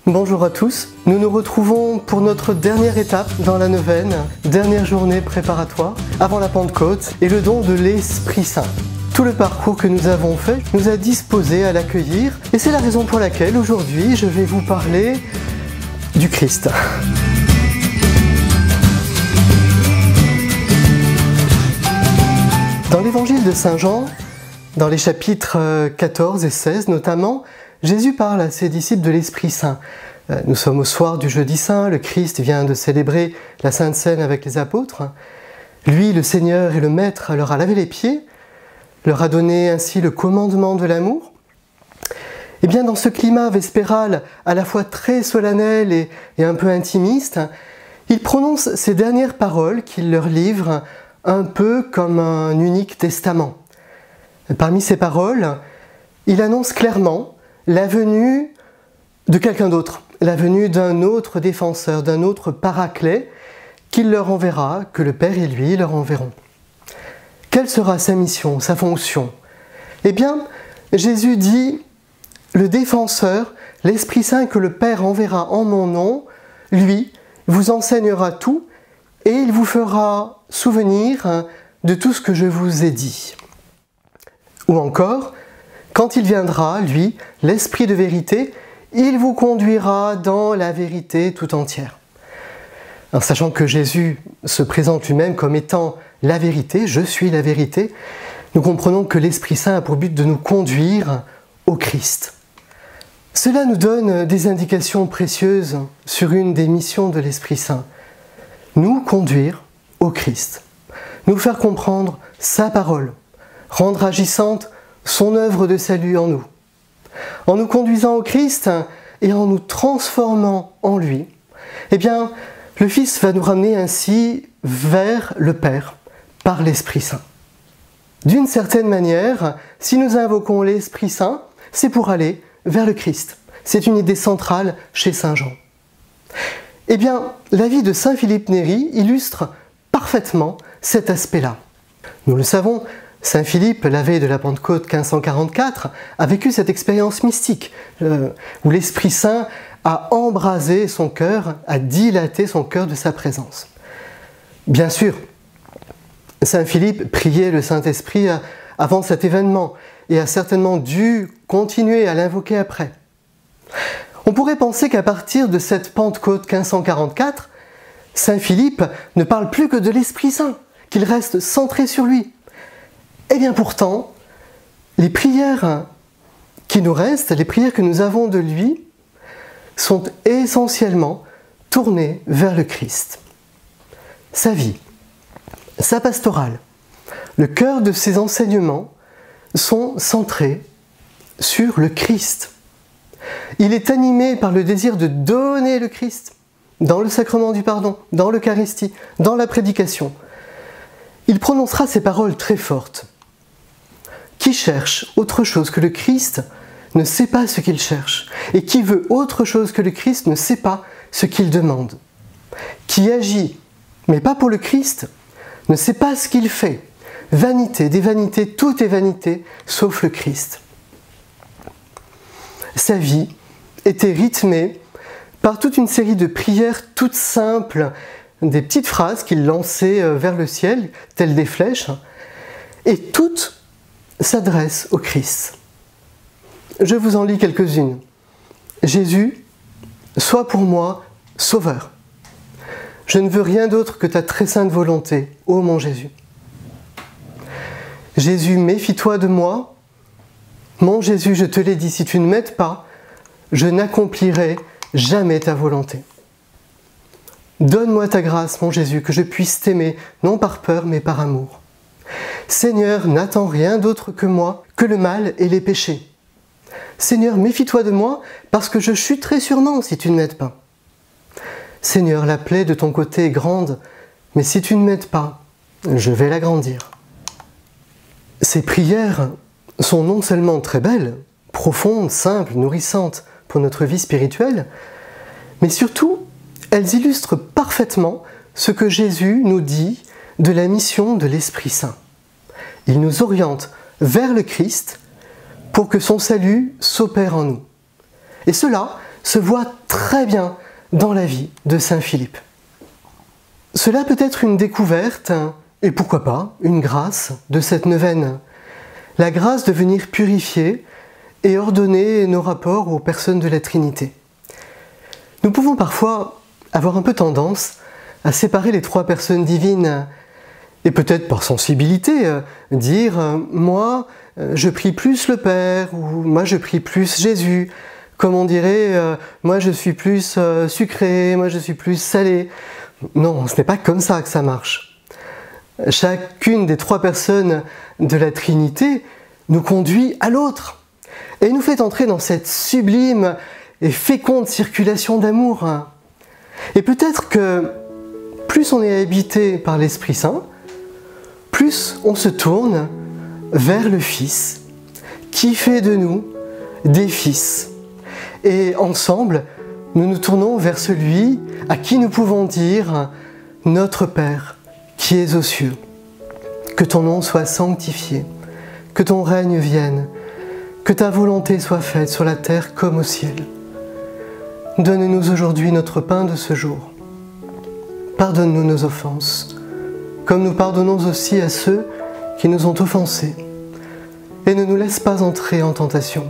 Bonjour à tous, nous nous retrouvons pour notre dernière étape dans la neuvaine, dernière journée préparatoire avant la Pentecôte et le don de l'Esprit Saint. Tout le parcours que nous avons fait nous a disposés à l'accueillir et c'est la raison pour laquelle aujourd'hui je vais vous parler du Christ. Dans l'évangile de Saint Jean, dans les chapitres 14 et 16 notamment, Jésus parle à ses disciples de l'Esprit Saint. Nous sommes au soir du Jeudi Saint, le Christ vient de célébrer la Sainte Seine avec les apôtres. Lui, le Seigneur et le Maître, leur a lavé les pieds, leur a donné ainsi le commandement de l'amour. Et bien dans ce climat vespéral à la fois très solennel et un peu intimiste, il prononce ces dernières paroles qu'il leur livre un peu comme un unique testament. Parmi ces paroles, il annonce clairement la venue de quelqu'un d'autre, la venue d'un autre défenseur, d'un autre paraclet, qu'il leur enverra, que le Père et lui leur enverront. Quelle sera sa mission, sa fonction? Eh bien, Jésus dit, le défenseur, l'Esprit Saint que le Père enverra en mon nom, lui, vous enseignera tout et il vous fera souvenir de tout ce que je vous ai dit. Ou encore, quand il viendra, lui, l'Esprit de vérité, il vous conduira dans la vérité tout entière. Alors, sachant que Jésus se présente lui-même comme étant la vérité, je suis la vérité, nous comprenons que l'Esprit Saint a pour but de nous conduire au Christ. Cela nous donne des indications précieuses sur une des missions de l'Esprit Saint. Nous conduire au Christ, nous faire comprendre sa parole, rendre agissante son œuvre de salut en nous. En nous conduisant au Christ et en nous transformant en lui, eh bien, le Fils va nous ramener ainsi vers le Père par l'Esprit Saint. D'une certaine manière, si nous invoquons l'Esprit Saint, c'est pour aller vers le Christ. C'est une idée centrale chez Saint Jean. Eh bien, la vie de Saint Philippe Néri illustre parfaitement cet aspect-là. Nous le savons, Saint Philippe, la veille de la Pentecôte 1544, a vécu cette expérience mystique où l'Esprit Saint a embrasé son cœur, a dilaté son cœur de sa présence. Bien sûr, Saint Philippe priait le Saint-Esprit avant cet événement et a certainement dû continuer à l'invoquer après. On pourrait penser qu'à partir de cette Pentecôte 1544, Saint Philippe ne parle plus que de l'Esprit Saint, qu'il reste centré sur lui. Eh bien pourtant, les prières qui nous restent, les prières que nous avons de lui, sont essentiellement tournées vers le Christ. Sa vie, sa pastorale, le cœur de ses enseignements sont centrés sur le Christ. Il est animé par le désir de donner le Christ dans le sacrement du pardon, dans l'Eucharistie, dans la prédication. Il prononcera ces paroles très fortes. Qui cherche autre chose que le Christ ne sait pas ce qu'il cherche, et qui veut autre chose que le Christ ne sait pas ce qu'il demande. Qui agit, mais pas pour le Christ, ne sait pas ce qu'il fait. Vanité, des vanités, tout est vanité, sauf le Christ. Sa vie était rythmée par toute une série de prières toutes simples, des petites phrases qu'il lançait vers le ciel, telles des flèches, et toutes s'adressent au Christ. Je vous en lis quelques-unes. Jésus, sois pour moi sauveur. Je ne veux rien d'autre que ta très sainte volonté, ô mon Jésus. Jésus, méfie-toi de moi. Mon Jésus, je te l'ai dit, si tu ne m'aides pas, je n'accomplirai jamais ta volonté. Donne-moi ta grâce, mon Jésus, que je puisse t'aimer, non par peur, mais par amour. Seigneur, n'attends rien d'autre que moi, que le mal et les péchés. Seigneur, méfie-toi de moi, parce que je chuterai sûrement si tu ne m'aides pas. Seigneur, la plaie de ton côté est grande, mais si tu ne m'aides pas, je vais l'agrandir. Ces prières sont non seulement très belles, profondes, simples, nourrissantes pour notre vie spirituelle, mais surtout, elles illustrent parfaitement ce que Jésus nous dit de la mission de l'Esprit Saint. Il nous oriente vers le Christ pour que son salut s'opère en nous. Et cela se voit très bien dans la vie de Saint Philippe. Cela peut être une découverte, et pourquoi pas, une grâce de cette neuvaine. La grâce de venir purifier et ordonner nos rapports aux personnes de la Trinité. Nous pouvons parfois avoir un peu tendance à séparer les trois personnes divines, et peut-être par sensibilité, dire « moi, je prie plus le Père » ou « moi, je prie plus Jésus ». Comme on dirait « moi, je suis plus sucré, moi, je suis plus salé ». Non, ce n'est pas comme ça que ça marche. Chacune des trois personnes de la Trinité nous conduit à l'autre et nous fait entrer dans cette sublime et féconde circulation d'amour. Et peut-être que plus on est habité par l'Esprit Saint, plus on se tourne vers le Fils, qui fait de nous des fils. Et ensemble, nous nous tournons vers celui à qui nous pouvons dire « Notre Père, qui es aux cieux, que ton nom soit sanctifié, que ton règne vienne, que ta volonté soit faite sur la terre comme au ciel. Donne-nous aujourd'hui notre pain de ce jour. Pardonne-nous nos offenses, comme nous pardonnons aussi à ceux qui nous ont offensés. Et ne nous laisse pas entrer en tentation,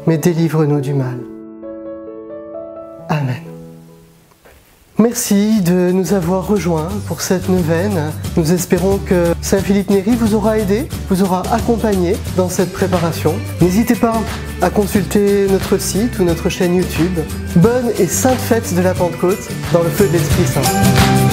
mais délivre-nous du mal. Amen. Merci de nous avoir rejoints pour cette neuvaine. Nous espérons que Saint Philippe Néri vous aura aidé, vous aura accompagné dans cette préparation. N'hésitez pas à consulter notre site ou notre chaîne YouTube. Bonne et sainte fête de la Pentecôte dans le feu de l'Esprit Saint.